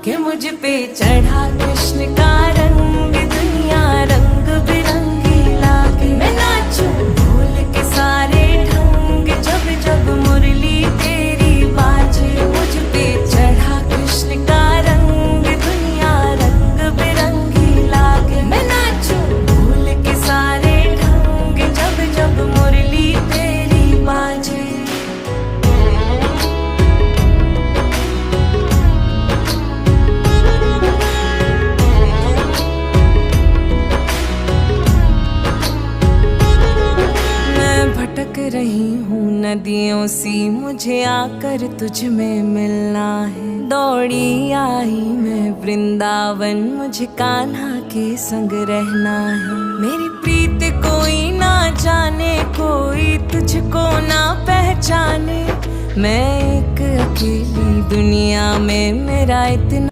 कि मुझ पे चढ़ा कृष्ण का रंग, दुनिया रंग बिरंगी लागे। मैं नाचूं भूल के सारे ढंग, जब जब मुरली तेरी बाजे। मुझ पे चढ़ा कृष्ण का रंग, दुनिया रंग बिरंगी लागे। मैं नाचूं भूल के सारे ढंग, जब जब मुरली तेरी बाजे। भटक रही हूँ नदियों सी, मुझे आकर तुझ में मिलना है। दौड़ी आई मैं वृंदावन, मुझे कान्हा के संग रहना है। मेरी प्रीत कोई ना जाने, कोई तुझको ना पहचाने। मैं एक अकेली दुनिया में, मेरा इतना